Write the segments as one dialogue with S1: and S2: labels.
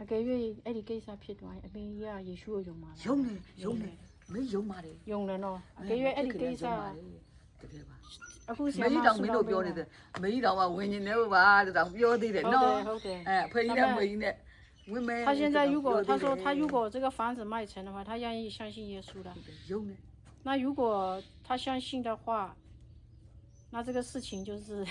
S1: အကယ်၍အဲ့ဒီကိစ္စဖြစ်သွားရင်အမေကြီးကယေရှုကိုယုံပါလား
S2: ယုံနေမင်းယုံပါတယ်
S1: ယုံတယ်နော်အကယ်၍အဲ့ဒီကိစ္စ
S2: တကယ်ပါ
S1: အခုဆ
S2: မ
S1: ရာမ
S2: ကြီးတောင်မင်းတို့ပြောနေတယ်မကြီးတောင်ကဝင်နေတယ်ပါတောင်ပြောသေးတယ်နော်
S1: ဟုတ်တယ်
S2: ဖေကြီးနဲ့မကြီးနဲ့ဝင်မဲ
S1: 他现在如果他说他如果这个房子卖成的话，他愿意相信耶稣的。
S2: ယုံနေ
S1: 那如果他相信的话，那这个事情就是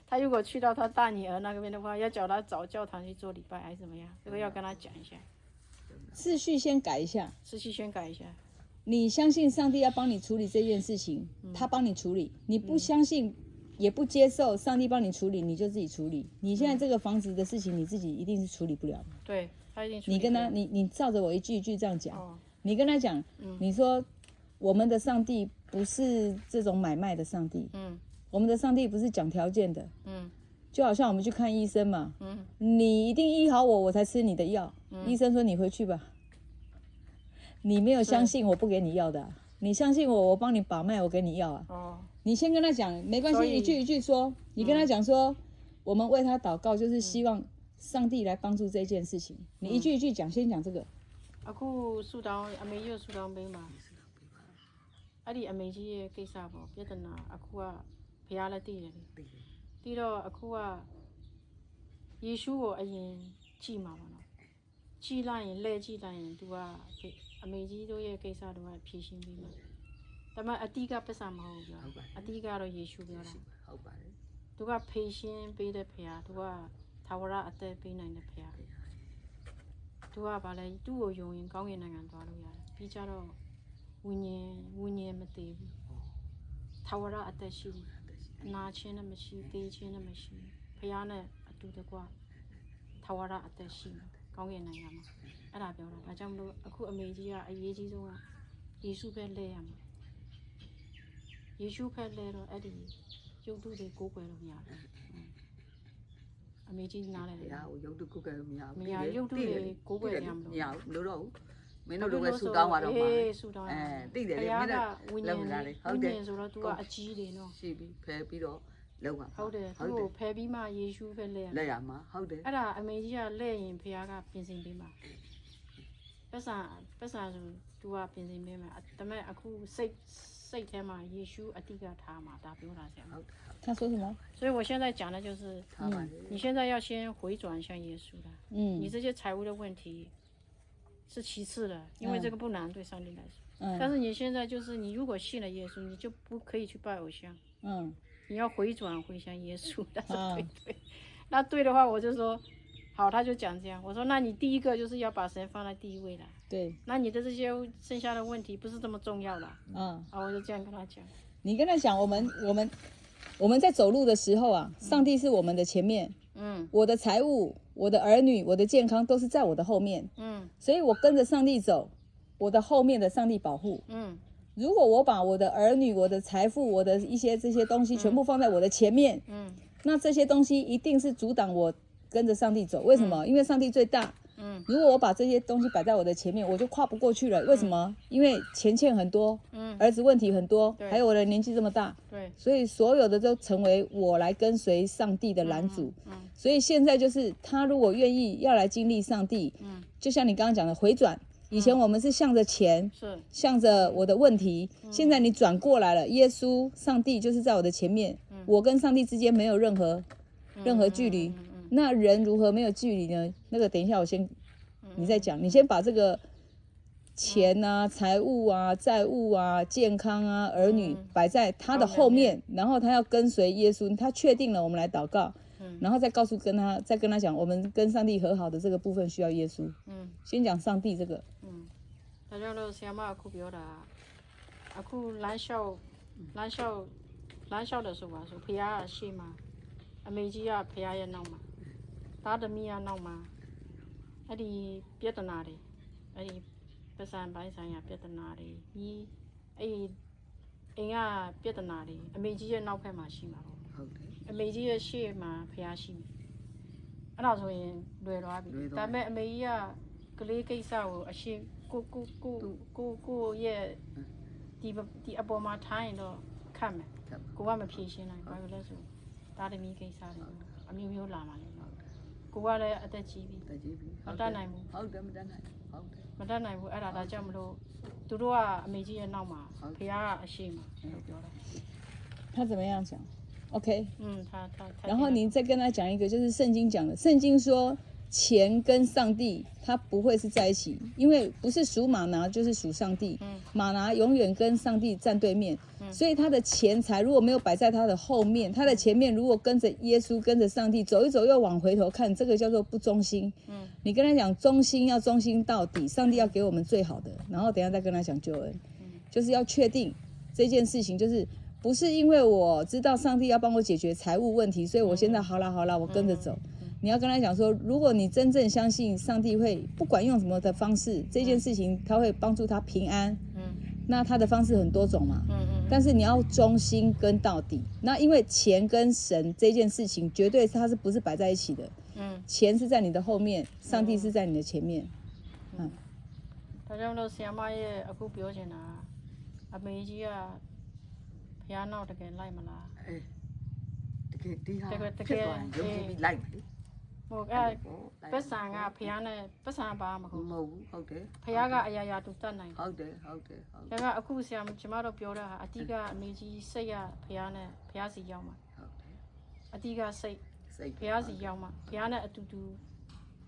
S1: 他如果去到他大女儿那边的话，要叫他找教堂去做礼拜还是怎么样？这个要跟他讲一下，
S3: 次序先改一下。
S1: 仔细宣改一下。
S3: 你相信上帝要帮你处理这件事情，他帮你处理；你不相信，也不接受上帝帮你处理，你就自己处理。你现在这个房子的事情，你自己一定是处理不了的。
S1: 对他一定处理
S3: 你跟他，
S1: 不了
S3: 你照着我一句一句这样讲，
S1: 哦
S3: 你跟他讲，你说我们的上帝不是这种买卖的上帝，我们的上帝不是讲条件的，就好像我们去看医生嘛，你一定医好我，我才吃你的药，医生说你回去吧，你没有相信我不给你药的啊、你相信我，我帮你把脉，我给你药啊。
S1: 哦，
S3: 你先跟他讲，没关系，一句一句说。你跟他讲说，我们为他祷告，就是希望上帝来帮助这件事情。你一句一句讲，先讲这个。
S1: အခုဆူတောင်းအမေကြီးကိုဆူတောင်းပေးမှာအဲ့ဒီအမေကြီးရဲ့ကိစ္စပေါ့ပြဿနာအခုကဘုရားလည်းသိတယ်လေပြီးတော့အခုကယေရှုကိုအရင်ကြည်မှာပါနော်ကြည်လိုက်ရင်လဲကြည်လိုက်ရင် तू ကအမေကြီးတို့ရဲ့ကိစ္စတော့ဖြေရှင်းပြီးမှာဒါပေမဲ့အတိကပတ်စံမဟုတ်ဘူးပြောအတိကတော့ယေရှုပြောတာ
S2: ဟုတ်ပါတယ်
S1: သူကဖေရှင်းပေးတဲ့ဖခင်သူကသာဝရအသက်ပေးနိုင်တဲ့ဖခင်သူကဗာလဲသူ့ကိုယုံရင်ကောင်းကင်နိုင်ငံသွားလို့ရတယ်ပြီးကြတော့ဝိညာဉ်မတည်ဘူးသာဝရအသက်ရှိတယ်အနာချင်းနဲ့မရှိသေးချင်းနဲ့မရှိဖခင်နဲ့အတူတကွသာဝရအသက်ရှိတယ်ကောင်းကင်နိုင်ငံမှာအဲ့ဒါပြောတာဒါကြောင့်မလို့အခုအမေကြီးကအရေးကြီးဆုံးကယေရှုပဲလဲရမှာယေရှုပဲလဲတော့အဲ့ဒီရုပ်တုတွေကိုးကွယ်လို့မရဘူးအမေကြီးနားလဲတယ်
S2: ဘုရားကိုရုပ်တုကုတ်ကဲမရဘူး
S1: မရရုပ်တုတွေကိုးကွယ်ရမလို့
S2: မရဘူးမလို့တော့ဘူးမင်းတို့လည်းဆူတောင်းသွားတော့မှာ
S1: ဆူတောင်း
S2: သိတယ်လေမင်းတို့
S1: ဝိညာဉ်ဟုတ်တယ်ဆိုတော့ तू ကအကြီးတယ်နော်
S2: ရှိပြီဖယ်ပြီးတော့လောက်ပါ
S1: ဟုတ်တယ်သူ့ကိုဖယ်ပြီးမှယေရှုပဲလဲ
S2: လက်ရမှာဟုတ်တယ်
S1: အဲ့ဒါအမေကြီးကလဲရင်ဖခင်ကပြင်ဆင်ပေးမှာပတ်စာဆို तू ကပြင်ဆင်ပေးမှာဒါပေမဲ့အခုစိတ်ထဲမှာယေရှုအတိကထားမှာဒါပြောတာဆရာ
S2: ဟုတ်တယ်
S3: 他说什么？
S1: 所以我现在讲的就是你现在要先回转向耶稣的你这些财务的问题是其次的因为这个不难对上帝来说但是你现在就是你如果信了耶稣你就不可以去拜偶像你要回转回向耶稣但是对那对的话我就说好他就讲这样我说那你第一个就是要把神放在第一位了
S3: 对，
S1: 那你的这些剩下的问题不是这么重要了我就这样跟他讲
S3: 你跟他讲，我们在走路的时候啊，上帝是我们的前面，我的财务、我的儿女、我的健康都是在我的后面，所以我跟着上帝走，我的后面的上帝保护，如果我把我的儿女、我的财富、我的一些这些东西全部放在我的前面，那这些东西一定是阻挡我跟着上帝走。为什么？因为上帝最大。如果我把这些东西摆在我的前面，我就跨不过去了。为什么？因为钱欠很多，儿子问题很多，还有我的年纪这么大，
S1: 对，
S3: 所以所有的都成为我来跟随上帝的拦阻。所以现在就是他如果愿意要来经历上帝，就像你刚刚讲的回转。以前我们是向着钱，
S1: 是
S3: 向着我的问题，现在你转过来了，耶稣、上帝就是在我的前面，我跟上帝之间没有任何距离。那人如何没有距离呢？那个等一下我先，你再讲，你先把这个钱啊、财务啊、债务啊、健康啊、儿女摆在他的后面，然后他要跟随耶稣，他确定了我们来祷告，然后再跟他讲，我们跟上帝和好的这个部分需要耶稣。先讲上帝这个。
S1: ဒါကြောင့်လို့ဆရာမအခုပြောတာအခုလမ်းလျှောက်တယ်ဆိုပါဆိုဖခင်ကရှေ့မှာအမေကြီးကဖခင်ရဲ့နောက်မှာသားသမီးကနောက်မှာအဲ့ဒီပြဿနာတွေအဲ့ဒီပစံပိုင်းဆိုင်ရာပြဿနာတွေဒီအဲ့ဒီအိမ်ကပြဿနာတွေအမေကြီးရဲ့နောက်ဖက်မှာရှိမှာပေါ့
S2: ဟုတ်တယ်
S1: အမေကြီးရဲ့ရှေ့မှာဖခင်ရှိပြီအဲ့ဒါဆိုရင်လွယ်သွားပြီဒါပေမဲ့အမေကြီးကကလေးကိစ္စကိုအရှိကိုရဲ့ဒီအပေါ်မှာထားရင်တော့ခတ်မယ်ကိုကမဖြေရှင်းနိုင်ဘာလို့လဲဆိုဒါသမီးကိစ္စတွေအမျိုးမျိုးလာမှလည်းနော် ကိုကလည်းအသက်ကြီးပြီ
S2: တကြီးပြီ
S1: မတတ်နိုင်ဘူး
S2: ဟုတ်တယ်မတတ်နိုင်ဟုတ်တယ်
S1: မတတ်နိုင်ဘူးအဲ့ဒါကြောင့်မလို့သူတို့ကအမေကြီးရဲ့နောက်မှာဖះကအရှိမှာလို့ပြောတာ
S3: 他怎么样讲 OK
S1: 他
S3: 然后你再跟他讲一个就是圣经讲的圣经说钱跟上帝它不会是在一起因为不是属马拿就是属上帝马拿永远跟上帝站对面所以他的钱财如果没有摆在他的后面他的前面如果跟着耶稣跟着上帝走一走又往回头看这个叫做不忠心你跟他讲忠心要忠心到底上帝要给我们最好的然后等一下再跟他讲救恩就是要确定这件事情就是不是因为我知道上帝要帮我解决财务问题所以我现在好啦我跟着走你要跟他讲说如果你真正相信上帝会不管用什么的方式这件事情他会帮助他平安那他的方式很多种嘛但是你要忠心跟到底那因为钱跟神这件事情绝对它是不是摆在一起的钱是在你的后面上帝是在你的前面
S1: ဒါကြောင့်လို့ဆီယမရဲ့အခုပြောချင်တာအမေကြီးကဖះနောက်တကယ်လိုက်မလား
S2: အေးတကယ်ဒီဟာဖြစ်သွားရင်ရုပ်ပြီးလိုက်မယ်
S1: ဟုတ်အဲ့ပတ်စံကဖះနဲ့ပတ်စံပါမဟုတ်
S2: မဟုတ်ဘူးဟုတ်တယ်
S1: ဖះကအရာရာတူတတ်နိုင်တယ်
S2: ဟုတ်တယ်ဟုတ်တယ်ဟုတ်တယ်
S1: ဒါကအခုဆရာကျမတို့ပြောတာဟာအတိကအမေကြီးစိတ်ရဖះနဲ့ဖះစီရောက်မှာ
S2: ဟုတ်တယ်
S1: အတိကစိတ်
S2: စိတ်
S1: ဖះစီရောက်မှာဖះနဲ့အတူတူ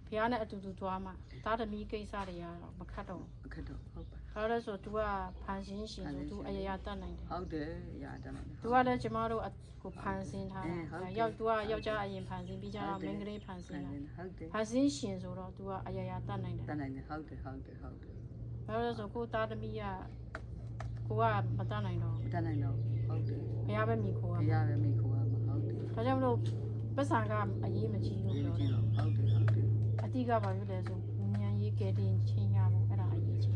S1: သွားမှာသားသမီးကိစ္စတွေကတော့မခတ်တော့
S2: အခက်တော့ဟုတ်ပါ
S1: ဘာလို့လဲဆို तू ကဖန်ဆင်းရှင်ဆို तू အရာရာတတ်နိုင်တယ်
S2: ဟုတ်တယ်ရတတ်နိုင်တယ်
S1: तू ကလည်းကျမတို့ကိုဖန်ဆင်းထားတာရောက် तू ကယောက်ျားအရင်ဖန်ဆင်းပြီးကြတော့မိန်းကလေးဖန်ဆင်းတာ
S2: ဟုတ်တယ်
S1: ဖန်ဆင်းရှင်ဆိုတော့ तू ကအရာရာတတ်နိုင်တယ်
S2: တတ်နိုင်တယ်ဟုတ်တယ်ဟုတ်တယ်ဟုတ်တယ်
S1: ဘာလို့လဲဆိုကိုသားသမီးကကိုကမတတ်နိုင်တော့
S2: မတတ်နိုင်တော့ဟုတ်တယ်
S1: ဘုရားပဲမိခိုးရ
S2: ဘုရားပဲမိခိုးရမှာဟုတ်တယ်
S1: ဒါကြောင့်မလို့ပတ်စံကအရေးမကြီးလို့ပြော
S2: ကြည့်
S1: တာ
S2: တော့ဟုတ်တယ်ဟုတ်တယ်
S1: အတိကဘာဖြစ်လဲဆိုဉာဏ်ရေးကဲတင်ချင်းရဖို့အဲ့ဒါအရေးကြီး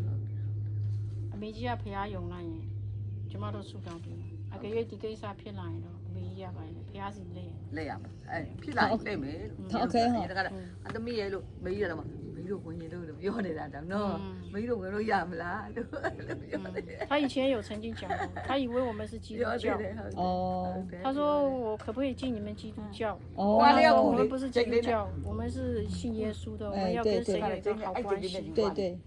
S1: အမေကြီးကဖះယုံလိုက်ရင်ကျမတို့ဆူတောင်းပြီးအကယ်၍ဒီကိစ္စဖြစ်လာရင်တော့အမေကြီးရပါရင်ဖះစီလဲ
S2: လက်ရမှာအဲဖြစ်လာလက်မယ်တခါအသမီးရဲ့လို့မေးရတော့မေးလို့ဝင်ရင်လို့ပြောနေတာတော့နော်မေးလို့ဝင်လို့ရမလားလို့ပြောတယ်
S1: 他以前有曾经讲过，他以为我们是基督教。
S3: 哦
S1: 他说我可不可以进你们基督教？
S3: 哦
S1: 我们不是基督教，我们是信耶稣的，我们要跟神有一个好关系。
S3: 对对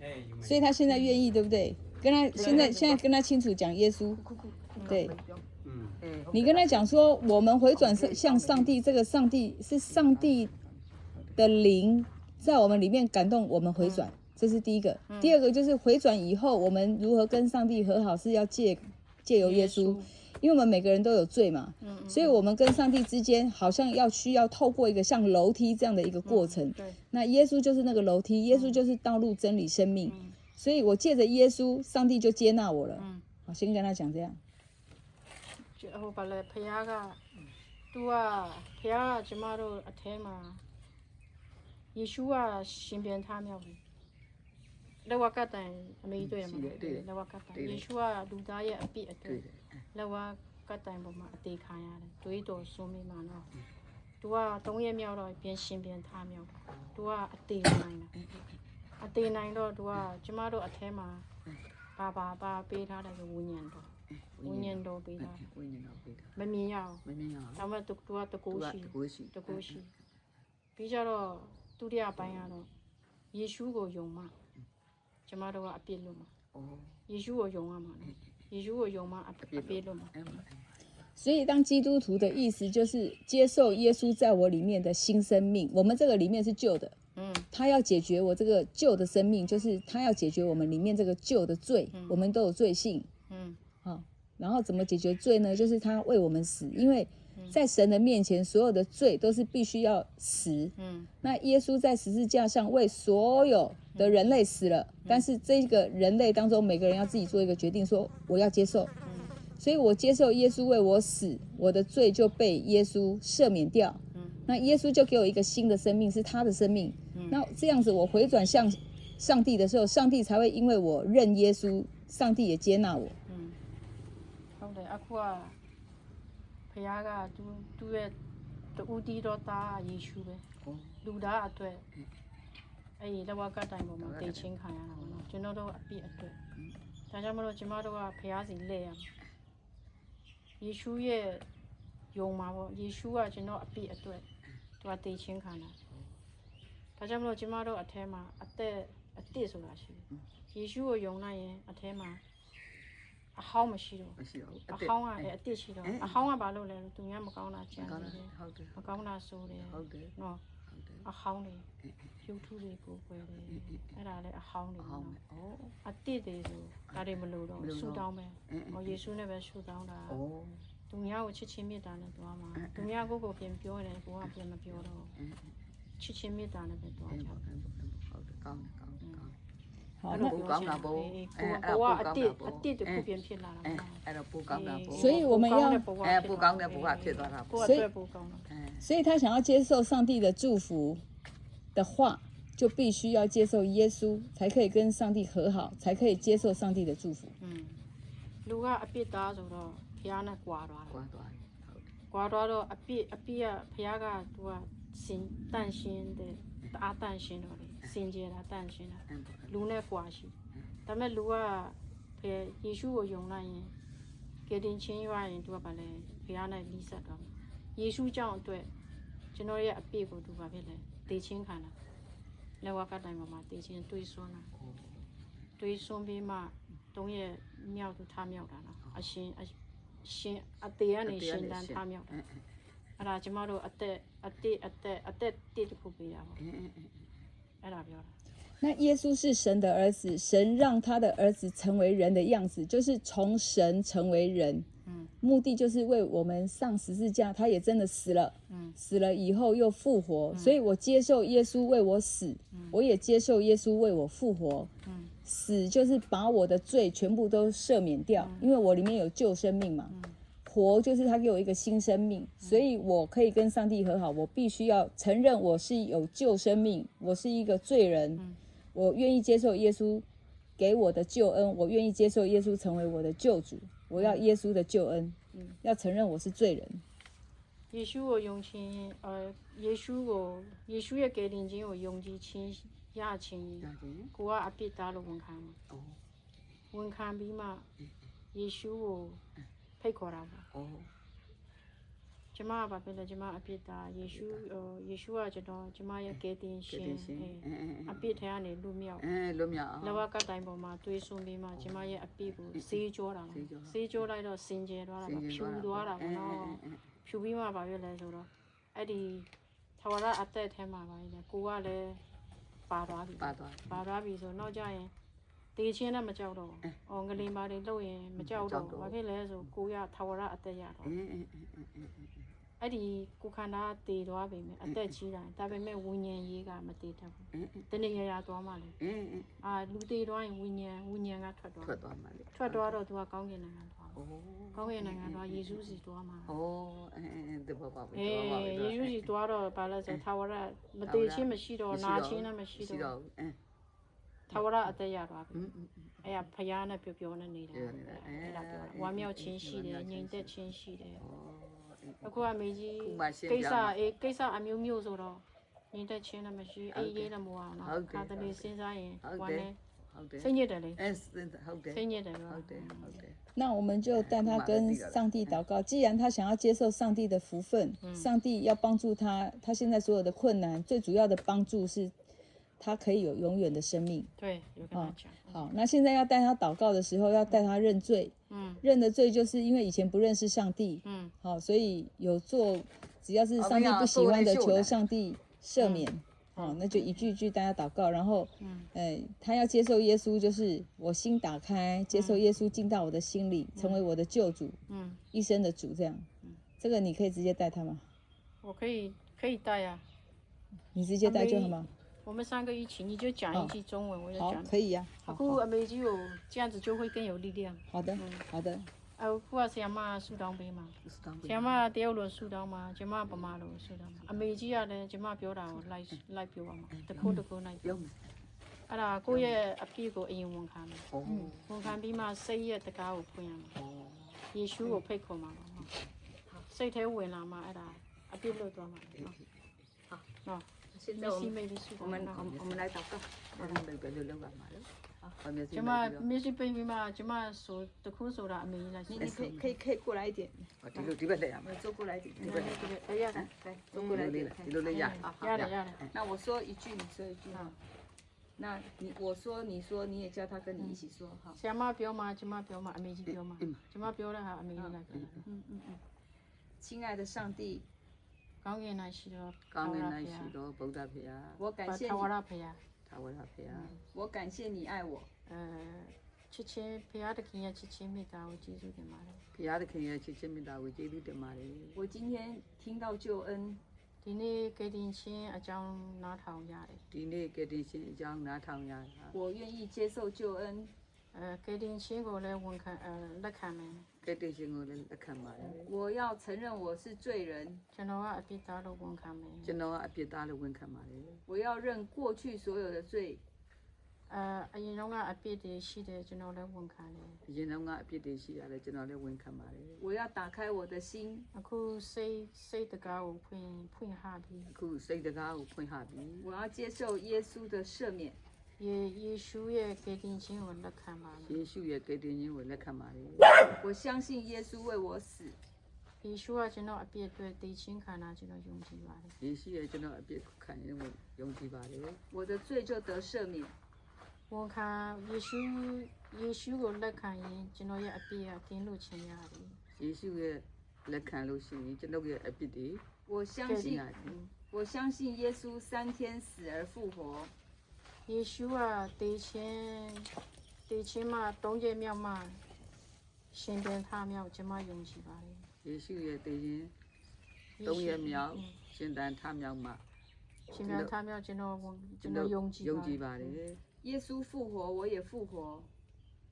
S3: 所以他现在愿意对不对跟他现在跟他清楚讲耶稣对你跟他讲说我们回转向上帝这个上帝是上帝的灵在我们里面感动我们回转这是第一个第二个就是回转以后我们如何跟上帝和好是要借由耶稣因为我们每个人都有罪嘛所以我们跟上帝之间好像需要透过一个像楼梯这样的一个过程那耶稣就是那个楼梯耶稣就是道路真理生命所以我借着耶稣上帝就接纳我了好先跟他讲这样
S1: ဟိုဘာလဲဖះက तू ကဖះကကျမတို့အထဲမှာယေရှုကရှင်ပြန်ထားမြောက်တယ်လက်ဝါကတန်အမေတွေ့ရမှာလက်ဝါကတန်ယေရှုကလူသားရဲ့အပြစ်အတွေ့လက်ဝါကတန်ပေါ်မှာအသေးခံရတယ်တွေးတော်ဆုံးမိမှာနော် तू က3ရက်မြောက်တော့ပြန်ရှင်ပြန်ထားမြောက် तू ကအသေးနိုင်တာအသေးနိုင်တော့ तू ကကျမတို့အထဲမှာဘာပေးထားတယ်ဆိုဝိညာဉ်တော်ပေးထားတယ်
S2: ဝိညာဉ်တော်ပေးတာ
S1: မမြင်ရအောင်
S2: မမြင်ရအောင်
S1: ဒါပေမဲ့ तू ကတကူရှိပြီးကြတော့ဒုတိယပိုင်းကတော့ယေရှုကိုယုံမှကျမတို့ကအပြစ်လို့မှာ
S2: အော်
S1: ယေရှုကိုယုံရမှာနော်ယေရှုကိုယုံမှအပြစ်လို့မှာ
S3: 所以当基督徒的意思就是接受耶稣在我里面的新生命我们这个里面是旧的他要解决我这个旧的生命就是他要解决我们里面这个旧的罪我们都有罪性然后怎么解决罪呢就是他为我们死因为在神的面前所有的罪都是必须要死那耶稣在十字架上为所有的人类死了但是这个人类当中每个人要自己做一个决定说我要接受所以我接受耶稣为我死我的罪就被耶稣赦免掉那耶稣就给我一个新的生命是他的生命那这样子我回转向上帝的时候上帝才会因为我认耶稣上帝也接纳我
S1: ဟုတ်တယ်အခုကဖះကသူ့ရဲ့တူတီတော်သားယေရှုပဲလူသားအတွက်အဲ့ဒီလက်ဝါးကတိုင်ပေါ်မှာတိတ်ချင်းခံရတာပေါ့နော်ကျွန်တော်တို့အပြစ်အတွက်ဒါကြောင့်မလို့ကျမတို့ကဖះစီလဲရမယ်ယေရှုရဲ့ယုံမှာပေါ့ယေရှုကကျွန်တော်အပြစ်အတွက်သူကတိတ်ချင်းခံတာ ဒါကြောင့်မလို့ကျမတို့အထဲမှာအသက်ဆိုတာရှိတယ်ယေရှုကိုယုံလိုက်ရင်အထဲမှာအဟောင်းမရှိတော့
S2: မရှိတော့
S1: အဟောင်းကအတစ်ရှိတော့အဟောင်းကဘာလို့လဲလို့သူများမကောင်းတာကြံနေတယ်
S2: ဟုတ်တယ်
S1: မကောင်းတာဆိုတယ်
S2: ဟုတ်တယ်
S1: နော်
S2: ဟုတ်တယ်
S1: အဟောင်းတွေရုပ်ထုတွေကိုပွဲတယ်အဲ့ဒါလည်းအဟောင်းတွေ
S2: ဟော
S1: နော်
S2: င်းဩ
S1: အတစ်တွေဆိုဒါတွေမလို့တော့ဆူတောင်းပဲဟောယေရှုနဲ့ပဲဆူတောင်းတာ
S2: ဩ
S1: သူများကိုချစ်ချင်းမေတ္တာနဲ့သွားမှာသူများကိုပြန်ပြောတယ်ကိုကပြန်မပြောတော့ချစ်ချင်းမေတ္တာနဲ့ပဲသွားကြ
S2: ဟုတ်တယ်ကောင်းတယ်ကောင်းတယ်ကောင်းတယ်
S3: 好，
S2: အဲ့
S3: 那
S2: တော့ပိုကောင်းတာပေါ့
S1: ကိုကအတစ်တခုပြန်ဖြစ်လာတာ
S2: အဲ့တော့ပိုကောင်းတာပေါ့
S3: 所以我们要
S2: ပိုကောင်းတဲ့ဘုရားဖြစ်သွားတာပေါ့
S1: ကိုအတွက်ပိုကောင်းတာ
S3: 所以他想要接受上帝的祝福的话，就必须要接受耶稣，才可以跟上帝和好，才可以接受上帝的祝福。
S1: လူကအပြစ်သားဆိုတော့ဘုရားနဲ့ကြွားသွားတယ်
S2: ကွာသွားတယ်ဟုတ်တယ်
S1: ကြွားသွားတော့အပြစ်ကဘုရားကသူကစင်တန့်ရှင်းတဲ့အားတန့်ရှင်းတော့လေစင်ကြယ်တာတန့်ရှင်းတာ လူနဲ့ကွာရှိဒါပေမဲ့လူကယေရှုကိုယုံလိုက်ရင်ကယ်တင်ခြင်းရရင်သူကဘာလဲဘုရားနဲ့လိဆက်တော့ယေရှုကြောင့်အတွက်ကျွန်တော်ရဲ့အပြစ်ကိုသူဘာဖြစ်လဲတေချင်းခံတာလက်ဝါးကတိုင်ပေါ်မှာတေချင်းတွေးဆွန်းတာတွေးဆွန်းပြီးမှတုံးရဲ့မြောက်သူထားမြောက်တာနော်အရှင်အသေးကနေရှင်တန်းထားမြောက်တာအဲ့ဒါကျမတို့အသက်တစ်ခုပေးတာပေါ့အဲ့ဒါပြောတာ
S3: 那耶稣是神的儿子，神让他的儿子成为人的样子，就是从神成为人。目的就是为我们上十字架，他也真的死了。死了以后又复活，所以我接受耶稣为我死，我也接受耶稣为我复活。死就是把我的罪全部都赦免掉，因为我里面有旧生命嘛。活就是他给我一个新生命，所以我可以跟上帝和好。我必须要承认我是有旧生命，我是一个罪人。我愿意接受耶稣给我的救恩，我愿意接受耶稣成为我的救主，我要耶稣的救恩，要承认我是罪人。
S1: 耶稣ကိုယုံခြင်းယေရှုရဲ့ကယ်တင်ခြင်းကိုယုံကြည်ခြင်းရခြင်းကိုကအပြစ်သားလို့ဝန်ခံမှာဝန်ခံပြီးမှယေရှုကိုဖိတ်ခေါ်တာပေါ့ကျမကဘာဖြစ်လဲကျမအပြစ်သားယေရှုကကျမရဲ့ကယ်တင်ရှင်အပြစ်ထဲကနေလွတ်မြောက်
S2: လွတ်မြောက်အောင်
S1: လောကတိုင်ပေါ်မှာတွေးဆွပြီးမှကျမရဲ့အပြစ်ကိုစေးကြောတာစေးကြောလိုက်တော့စင်ကြယ်သွားတာပါဖြူသွားတာပေါ့နော်ဖြူပြီးမှဘာဖြစ်လဲဆိုတော့အဲ့ဒီထဝရအသက်ထဲမှာပါလေကိုကလည်းပါသွားပြီဆိုတော့ကြရင်တေးချင်းနဲ့မကြောက်တော့အော်ငလင်ပါတွေလှုပ်ရင်မကြောက်တော့ဘာဖြစ်လဲဆိုကိုရထဝရအသက်ရတော့အဲ့ဒီကိုခန္ဓာတည်သွားပြီမြဲအသက်ကြီးတာဒါပေမဲ့ဝိညာဉ်ရေးကမတည်တတ်ဘူးတနေ့ရသွားမှလေလူတည်သွားရင်ဝိညာဉ်ကထွက်သွား
S2: မှလေ
S1: ထွက်သွားတော့သူကကောင်းကင်နိုင်ငံသွားကောင်းကင်နိုင်ငံသွားယေရှုစီသွားမှာ
S2: တဘောပါပဲ
S1: ယေရှုစီသွားတော့ဘာလဲဆိုထာဝရမတည်ချင်းမရှိတော့နာချင်းလည်းမရှိတော့ထာဝရအသက်ရသွားပြီအဲ့ဖယားနဲ့ပြောနဲ့နေတာအဲ့ဒါပြောဝမ်းမြောက်ခြင်းရှိတယ်ငြိမ်သက်ခြင်းရှိတယ်အခုအမေကြီးကိစ္စအမျိုးမျိုးဆိုတော့ငြိမ်သက်ခြင်းလည်းမရှိအေးရေးလည်းမဝအောင်နော်ခါတလေစဉ်းစားရင်ဝမ်းနဲ့စိတ်ညစ်တယ်လေစိတ်ညစ်တယ်ဟုတ်တယ်
S3: 那我们就带他跟上帝祷告，既然他想要接受上帝的福分，上帝要帮助他，他现在所有的困难，最主要的帮助是他可以有永远的生命。
S1: 对，有跟他讲。
S3: 好，那现在要带他祷告的时候，要带他认罪。认的罪就是因为以前不认识上帝。好，所以有做，只要是上帝不喜欢的，求上帝赦免。好，那就一句一句大家祷告，然后，他要接受耶稣，就是我心打开，接受耶稣进到我的心里，成为我的救主，一生的主，这样。这个你可以直接带他吗？
S1: 我可以带呀。
S3: 你直接带就好吗？
S1: 我们三个一起，你就讲一句中文，我就讲。
S3: 好，可以呀。好。
S1: 阿妹就这样子就会更有力量。
S3: 好的，好的。
S1: အခုကဆရာမဆူတောင်းပေးမှာဆရာမတယောက်လိုဆူတောင်းမှာကျမပမာလိုဆူတောင်းမှာအမေကြီးကလည်းကျမပြောတာကိုလိုက်ပြောပါမှာတခုလိုက်ပြောမယ်အဲ့ဒါကိုယ့်ရဲ့အပြစ်ကိုအရင်ဝန်ခံမယ်ဝန်ခံပြီးမှစိတ်ရဲ့တကားကိုဖွင့်ရမယ်ယေရှုကိုဖိတ်ခေါ်မှာပါစိတ်ထဲဝင်လာမှအဲ့ဒါအပြစ်လွတ်သွားမှာနော်
S2: 现在
S1: မရှိမိတ်ပြီးရှိ
S2: 我们来祷告，我们每个都聊完嘛了。好，没事。
S1: ကျမမရှိပိတ်ပြီးမှကျမဆိုတခုဆိုတာအမေကြီးလိုက်ရှိ
S3: 你可以过来一点，
S2: ဒီဘက်လက်ရမှာ
S3: 坐过来一点，
S2: ဒီဘက်လက်
S3: 哎呀，来坐过来一点，
S2: ဒီလိုလေးရ
S1: ရတယ်
S3: 那我说一句，你说一句哈。那我说，你说，你也叫他跟你一起说哈。
S1: ဆရာမပြောမှကျမပြောမှအမေကြီးပြောမှကျမပြောတဲ့ဟာအမေကြီးလိုက်ပြော
S3: 亲爱的上帝，
S1: ကောင်းကင်၌ရှိတော့
S2: ကောင်းကင်၌ရှိသောဗုဒ္ဓဖေယ
S3: 我感谢
S1: ထာဝရ
S3: 你，
S1: ဖေယာ
S2: သာဝရဖေယ
S3: 我感谢你爱我，
S1: ချစ်ချင်းဖေယာတခင်ရဲ့ချစ်ချင်းမေတ္တာကိုကျေးဇူးတင်ပါတယ်
S2: ဖေယသခင်ရဲ့ချစ်ချင်းမေတ္တာကိုကျေးဇူးတင်ပါတယ်
S3: 我今天听到救恩，
S1: ဒီနေ့ကေတင်ချင်းအကြောင်းနားထောင်ရတယ်
S2: ဒီနေ့ကတိရှင်အကြောင်းနားထောင်ရတာ
S3: 我愿意接受救恩，
S1: ကေတင်ချင်းကိုလည်းဝန်ခံလက်ခံမယ်
S2: ကတိရှင်ကိုလည်းလက်ခံပါတယ်
S3: 我要承认我是罪人，
S1: ကျွန်တော်ကအပြစ်သားလို့ဝန်ခံမယ်
S2: ကျွန်တော်ကအပြစ်သားလို့ဝန်ခံပါတယ်
S3: 我要认过去所有的罪，
S1: အရင်တော့ကအပြစ်တွေရှိတယ်ကျွန်တော်လည်းဝန်ခံတယ်
S2: အရင်တော့ကအပြစ်တွေရှိရတယ်ကျွန်တော်လည်းဝန်ခံပါတယ်
S3: 我要打开我的心，
S1: အခုစိတ်တကားကိုဖွင့်ဟပြီး
S2: အခုစိတ်တကားကိုဖွင့်ဟပြီး
S3: 我要接受耶稣的赦免，
S1: ယေရှုရဲ့ကေတင်ချင်းကိုလက်ခံပါမယ်
S2: ယေရှုရဲ့ကတိခြင်းကိုလက်ခံပါတယ်
S3: 我相信耶稣为我死，
S1: ယေရှုကကျွန်တော်အပြစ်အတွက်တည်ချင်းခံတာကျွန်တော်ယုံကြည်ပါတယ်
S2: ယေရှုရဲ့ကျွန်တော်အပြစ်ခံရင်ကိုယုံကြည်ပါတယ်
S3: 我的罪就得赦免。
S1: ဝန်ခံယေရှုကိုလက်ခံရင်ကျွန်တော်ရဲ့အပြစ်ကကင်းလို့ခြင်းရတယ်
S2: ယေရှုရဲ့လက်ခံလို့ရှိရင်ကျွန်တော်ရဲ့အပြစ်တွေ
S3: 我相信，我相信耶稣3天死而复活，
S1: ယေရှုကတည်ချင်းမှ3ရက်မြောက်မှရှင်ပြန်ထမြောက်ကျွန်မယုံကြည်ပါတယ်
S2: ယေရှုရဲ့တည်ခြင်း၃ရက်မြောက်ရှင်သန်ထမြောက်မှ
S1: ရှင်ပြန်ထမြောက်ကျွန်တော်ယုံကြည်
S2: ယုံ
S1: ပါ
S2: ကြည်ပါတယ်
S3: 耶稣复活，我也复活。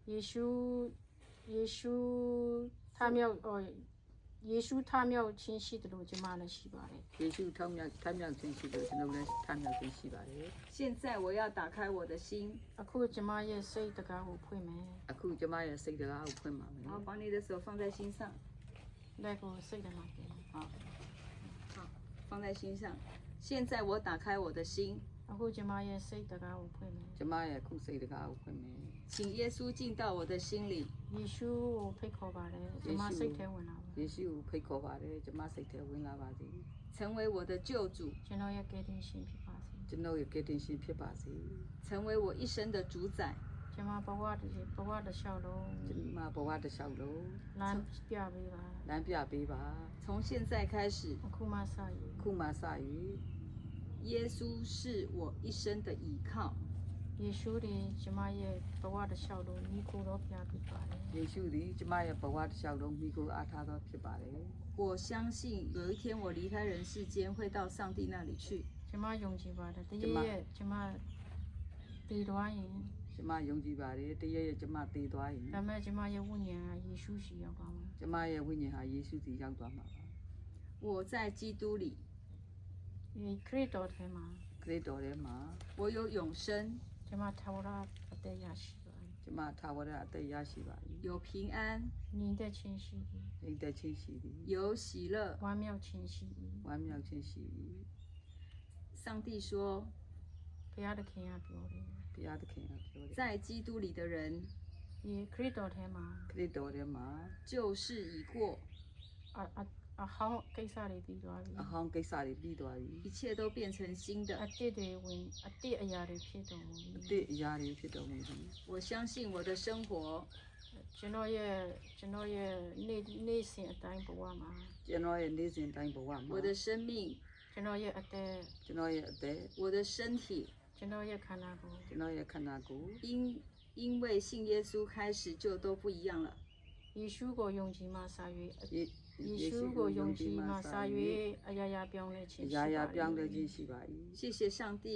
S1: ယေရှုထမြောက်ယေရှုထမြောက်ခြင်းရှိတယ်လို့ကျွန်မလည်းရှိပါတယ်
S2: ယေရှုထမြောက်ခြင်းရှိတယ်ကျွန်တော်လည်းထမြောက်ခြင်းရှိပါတယ်
S3: 现在我要打开我的心，
S1: အခုကျွန်မရဲ့စိတ်တကားကိုဖွင့်မယ်
S2: အခုကျမရဲ့စိတ်တကားကိုဖွင့်ပါမယ်
S3: 然后把你的手放在心上，
S1: လက်ကိုစိတ်ထဲမှာပြင်
S3: 好，放在心上。现在我打开我的心，
S1: အခုကျွန်မရဲ့စိတ်တကားကိုဖွင့်မယ်
S2: ကျမရဲ့အခုစိတ်တကားကိုဖွင့်မယ်
S3: 请耶稣进到我的心里，
S1: ယေရှုကိုဖိတ်ခေါ်ပါတယ်ကျွန်မစိတ်ထဲဝင်လာပါ
S2: ယေရှုကိုဖိတ်ခေါ်ပါတယ်ကျမစိတ်ထဲဝင်လာပါစေ
S3: 成为我的救主，
S1: ကျွန်တော်ရဲ့ကယ်တင်ရှင်ဖြစ်ပါစေ
S2: ကျွန်တော်ရဲ့ကယ်တင်ရှင်ဖြစ်ပါစေ
S3: 成为我一生的主宰。
S1: ကျွန်မဘဝတစ်လျှောက်လုံး
S2: ကျွန်မဘဝတစ်လျှောက်လုံး
S1: လမ်းပြပေးပါ
S2: လမ်းပြပေးပါ
S3: 从现在开始，
S1: အခုမှစရည်
S2: ခုမှစ၍
S3: 耶稣是我一生的依靠。
S1: ယေရှုတင်ကျွန်မရဲ့ဘဝတစ်လျှောက်လုံးညီကိုတော့ပြပေးပါတယ်
S2: ယေရှုသည်ကျမရဲ့ဘဝတစ်လျှောက်လုံးမိကိုအားထားသောဖြစ်ပါတယ်
S3: 我相信有一天我离开人世间，会到上帝那里去。
S1: ကျွန်မယုံကြည်ပါတယ်တကယ်ရဲ့ကျွန်မတည်သွားရင်
S2: ကျမယုံကြည်ပါတယ်တရက်ရက်ကျမသေသွားရင်
S1: ဒါပေမဲ့ကျွန်မရဲ့ဝိညာဉ်ကယေရှုရှိရောက်ပါမှာ
S2: ကျမရဲ့ဝိညာဉ်ဟာယေရှုစီရောက်သွားမှာပါ
S3: 我在基督里，
S1: ဒီခရစ်တော်ထဲမှာ
S2: ခရစ်တော်ထဲမှာ
S3: 我有永生，
S1: ကျွန်မထာဝရအသက်ရရှိပါတယ်
S2: ကျမထာဝရအသက်ရရှိပါသည်
S3: 有平安，
S1: ညီသက်ခြင်းရှိသည်
S2: အိမ်သက်ချင်းရှိသည်
S3: 有喜乐。
S1: ဝမ်းမြောက်ခြင်းရှိသည်
S2: ဝမ်းမြောက်ခြင်းရှိသည်
S3: 上帝说，
S1: ဘုရားသခင်ကပြောတယ်
S2: ဘုရားသခင်ကပြောတယ်
S3: 在基督里的人，
S1: ဒီခရစ်တော်ထဲမှာ
S2: ခရစ်တော်ထဲမှာ
S3: 旧事已过，
S1: အဟောင်းကိစ္စတွေပြီးသွားပြီ
S2: အဟောင်းကိစ္စတွေပြီးသွားပြီ
S3: 一切都变成新的。
S1: အတစ်တွေဝင်အတစ်အရာတွေဖြစ်တော်မူ
S2: အ
S1: ပြီ
S2: သစ်အရာတွေဖြစ်တော်မူသည်
S3: 我相信我的生活
S1: ကျွန်တော်ရဲ့နေ့စဉ်အတိုင်းဘဝမှာ
S2: ကျွန်တော်ရဲ့နေ့စဉ်တိုင်းဘဝမှာ
S3: 我的生命，
S1: ကျွန်တော်ရဲ့အသက်
S2: ကျွန်တော်ရဲ့အသက်
S3: 我的身体，
S1: ကျွန်တော်ရဲ့ခန္ဓာကိုယ်
S2: ကျွန်တော်ရဲ့ခန္ဓာကိုယ်
S3: 因为信耶稣开始就都不一样了。
S1: ယေရှုကိုယုံကြည်မှစာ၍ ယေရှု
S2: ယေ
S1: ကိုယုံကြည်မှစာ၍အရာရာပြောင်းလဲခြင်း
S2: အ
S1: ရှိ
S2: ရာ
S1: ပါ
S2: ရာ
S1: သည်
S2: ပြောင်းလဲခြင်းရှိပါ၏
S3: 谢谢上帝，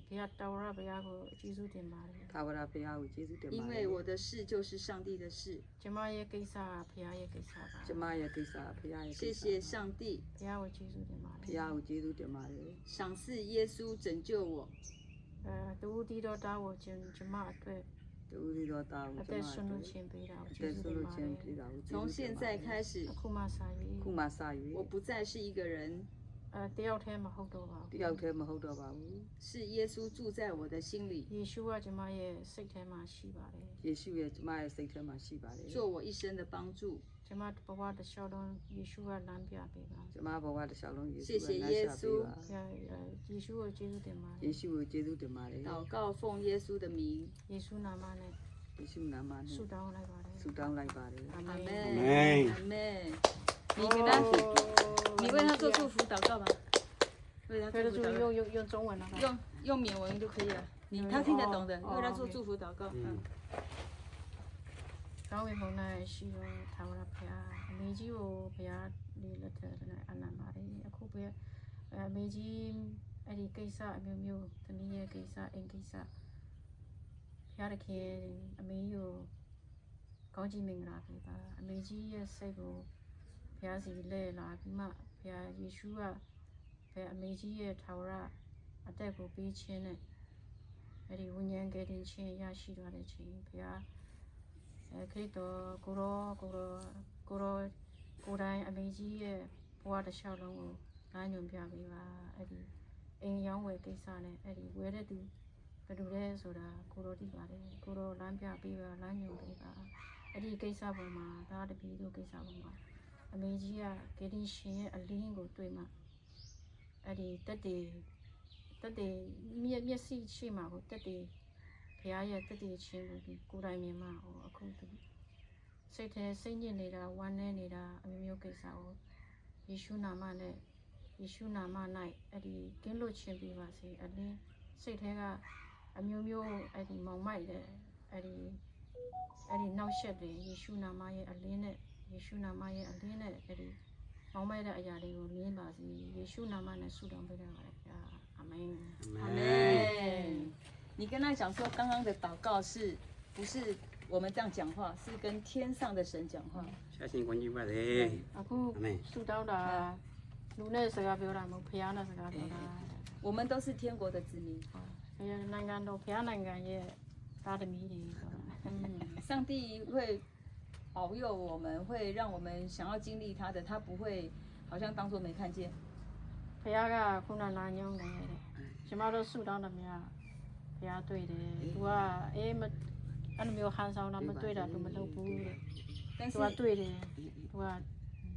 S1: ဘုရားတော်ရဘုရားကိုအကျေးဇူးတင်ပါတယ်
S2: သာဝရဘုရားကိုကျေးဇူးတင်ပါ
S3: 因
S2: တ
S3: 为
S2: ယ်
S3: 我的事就是上帝的事。
S1: ကျမရဲ့ကိစ္စကဘုရားရဲ့ကိစ္စပါ
S2: ကျမရဲ့ကိစ္စဘုရားရဲ့ကိ
S3: 谢
S2: စ္စ
S3: 谢上帝，
S1: ဘုရားကိုကျေးဇူးတင်ပါတ
S2: ဘု
S1: ယ်
S2: ရားကိုကျေးဇူးတင်ပါတယ်
S3: 赏赐耶稣拯救我。
S1: တူတီတော်တာကိုကျမအတွက်
S2: တူဒီတော်တာကို
S1: အ
S2: ကျ
S1: သက်
S2: မ
S1: ဆွလို့ခြင်းပေးတာကို
S2: အ
S1: ကျေး
S2: သက်
S1: ဇူး
S2: ဆု
S1: တင်
S2: လို့
S1: ပါတ
S2: ခြင်း
S1: ယ်
S2: ပေးတာကိုကျေး
S3: 从
S2: ဇူးတင်
S3: 现
S2: ပါတ
S3: 在
S2: ယ်
S3: 开始，
S1: အခုမှစာ၍
S2: ခုမှစ၍
S3: 我不再是一个人，
S1: တယောက်တည်းမဟုတ်တော့ပါဘူး
S2: တယောက်တည်းမဟုတ်တော့ပါဘူး
S3: 是耶稣住在我的心里
S1: ယေရှုကကျမရဲ့စိတ်ထဲမှာရှိပါတယ်
S2: ယေရှုရဲ့ကျမရဲ့စိတ်ထဲမှာရှိပါတယ်
S3: 做我一生的帮助
S1: ကျမဘဝတစ်လျှောက်လုံးယေရှုကလမ်းပြပေးပါ
S2: ကျမဘဝတစ်လျှောက်လုံးယေရှု
S3: 谢谢耶稣
S1: ယေရှုကိုကျေးဇူးတင်ပါတယ်
S2: ယေရှုကိုကျေးဇူးတင်ပါတယ်
S3: 祷告奉耶稣的名
S1: ယေရှုနာမနဲ့
S2: ယေရှုနာမနဲ့
S1: ဆုတောင်းလိုက်ပါတယ်
S2: ဆုတောင်းလိုက်ပါတယ်
S1: အာမ
S3: 阿
S1: င်
S3: 门
S4: 门
S3: 阿门你给他你为他做祝福祷告吧为他
S1: 可以
S3: 祝福祷告
S1: 用中文了吧
S3: 用缅文就可以了他听得懂的为他做祝福祷告
S1: ကောင်းဝင်ပုံနဲ့ရှိတော့ထာဝရဘုရားအမေကြီးကိုဘုရားလေးလက်ထက်နဲ့အနန္တပါတယ်အခုဘုရားအမေကြီးအဲ့ဒီကိစ္စအမျိုးမျိုးသမီးရဲ့ကိစ္စအိမ်ကိစ္စဘုရားတခင်အမေကြီးကိုကောင်းချီးမင်္ဂလာပေးပါအမေကြီးရဲ့စိတ်ကိုဘုရားစီလဲလာပြီးမှဘုရားယေရှုကဘုရားအမေကြီးရဲ့ထာဝရအသက်ကိုပေးခြင်းနဲ့အဲ့ဒီဝိညာဉ်ကယ်တင်ခြင်းရရှိသွားတဲ့ချိန်ဘုရားခရစ်တော်ကိုတိုင်းအမေကြီးရဲ့ဘဝတစ်လျှောက်လုံးကိုလမ်းညွှန်ပြပေးပါအဲ့ဒီအိမ်ရောင်းဝယ်ကိစ္စနဲ့အဲ့ဒီဝယ်တဲ့သူဘယ်လိုလဲဆိုတာကိုတော်သိပါတယ်ကိုတော်လမ်းပြပေးပါလမ်းညွှန်ပေးပါအဲ့ဒီကိစ္စပေါ်မှာဒါတပီတို့ကိစ္စပေါ်မှာအမေကြီးကဂေဒီရှင်ရဲ့အလင်းကိုတွေ့မှအဲ့ဒီတက်တေမျက်စိရှိမှာကိုတက်တေဘုရားရဲ့တက်တေချင်းကိုကိုယ်တိုင်မြင်မှအခုသူစိတ်ထဲစိတ်ညစ်နေတာဝမ်းနည်းနေတာအမျိုးမျိုးကိစ္စကိုယေရှုနာမနဲ့ယေရှုနာမ၌အဲ့ဒီကင်းလွတ်ခြင်းပြပါစေအလင်းစိတ်ထဲကအမျိုးမျိုးအဲ့ဒီမောင်မိုက်တဲ့အဲ့ဒီနောက်ဆက်တွေယေရှုနာမရဲ့အလင်းနဲ့ယေရှုနာမရဲ့အလင်းနဲ့အဲ့ဒီမောင်မိုက်တဲ့အရာတွေကိုလင်းပါစေယေရှုနာမနဲ့ဆုတောင်းပေးကြပါတယ်ဗျာအာမင်
S3: 阿门。你跟他讲说，刚刚的祷告不是我们这样讲话，是跟天上的神讲话。
S4: 相信关于吧的，
S1: အခု
S4: 阿门。
S1: ဆုတောင်းတာလူနဲ့စကားပြောတာမဟုတ်ဖခင်နဲ့စကားပြောတာ
S3: 我们都是天国的子民，
S1: ဘုရားနိုင်ငံတော်ဖခင်နိုင်ငံရဲ့သားသမီးတွေဆိုတာ
S3: 上帝会保佑我们，会让我们想要经历他的，他不会好像当做没看见。
S1: ဖခင်ကခုနလာညောင်းတယ်တဲ့ကျမတို့ဆုတောင်းတယ်များဖခင်တွေ့တယ်သူကအေးမအဲ့လိုမျိုးဟန်ဆောင်တာမတွေ့တာသူမလုပ်ဘူးတဲ့
S3: 但
S1: သူ
S3: 是
S1: ကတွေ့တယ်သူက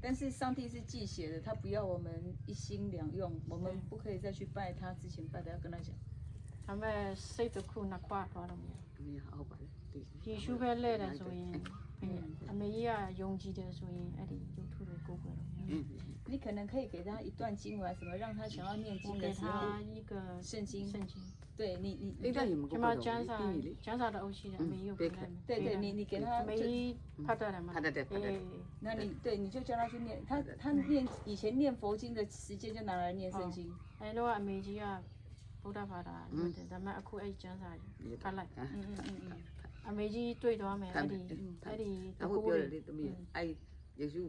S3: 但是上帝是忌邪的，他不要我们一心两用，我们不可以再去拜他之前拜的，要跟他讲。
S1: ဒါပေမဲ့စိတ်တစ်ခုနှစ်ခွသွားတော့မယ်
S2: အမေဟုတ်ပါတယ်သိတယ်
S1: ယေရှုပဲလဲတယ်ဆိုရင်အမေကြီးကယုံကြည်တယ်ဆိုရင်အဲ့ဒီရုပ်ထုတွေကိုကိုယ်တော့
S3: 你可能可以给他一段经文，什么让他想要念经的
S1: 给
S3: 时候，
S1: 他一个
S3: 圣经，
S1: 圣经。
S3: 对你
S2: အိတ်တိုင်းမ
S1: ကျ
S2: ကို
S1: မ
S2: တော့
S1: ကျန်းစာ
S2: ပြီးပြီလေ
S1: ကျန်းစာ的欧系的没有给他们。
S3: 对对，你给他
S1: 没拍到了吗？
S2: ဖတ်တတ်တယ်ဖတ်တတ်တယ်
S3: 那你对你就叫他去念，他念以前念佛经的时间就拿来念圣经。
S1: 哎，那个美籍啊，不大发达，咱们အခုအဲ့ကျန်းစာဖတ်လိုက်အမေကြီးတွေ့သွားမယ်အဲ့ဒီ
S2: အခုပြောတယ်လေသမီးအဲ့ယေရှု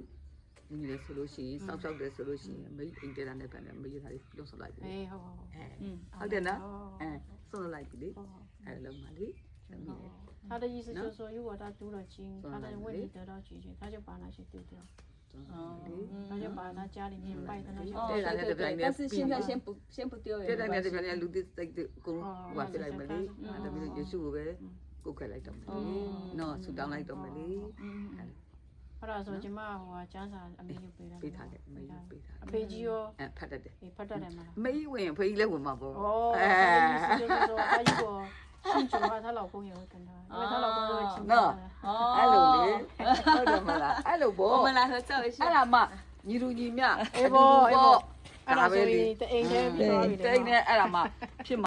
S2: ညီလေဆိုလို့ရှိရင်စောက်ရှောက်တယ်ဆိုလို့ရှိရင်အမေအိမ်တဲတာနဲ့ဖန်တယ်အမေရထားလေးပြုံးဆော်လိုက်ပြီ
S1: အေးဟုတ်
S2: ဟုတ်တယ်နော်ဆော်လိုက်ပြီလေအဲ့လုံးပါလေသမီး
S1: 他的意思就是说，如果他读了经，他的问题得到解决，他就把那些丢掉，他就把他家里面拜的那些。
S3: 哦，对对，但是现在先不丢也
S2: တဲ့
S3: 没
S2: တိုင်း
S3: 关
S2: နဲ့
S3: 系
S2: တပြိုင်လူတွေစိတ်ကိုဟိုပြလိုက်မလေးအဲ့ဒါမျိုးယေရှုကိုပဲကိုယ်ခက်လိုက်တော့မယ်နော်ဆူတောင်းလိုက်တော့မယ်လေ
S1: ဟုတ်လားဆိုကျမဟိုကျန်းစာအမေယူပေးတာ
S2: ပေးထားတယ်အမေယူပေးထား
S1: အဖေကြီးရော
S2: ဖတ်တတ်တယ်
S1: ဖတ်တတ်တယ်မလား
S2: မေးဝင်ဖေးလည်းဝင်မှာပေါ့
S1: 哦，意思就是说，她如果信主的话，她老公也会跟她，因为她老公都会听她的。
S2: အဲ့လိုလေဟုတ်တယ်မလားအဲ့လိုပေါ့
S3: 我们来合照一
S2: အဲ့
S3: 下。
S2: ဒါမှညီလူညီမြ
S1: 哎不，哎不，အဲ့ဒါဆိုရင်တအိမ်ထဲပြီးသွားပြီလေ
S2: တိတ်နဲ့အဲ့ဒါမှဖြစ်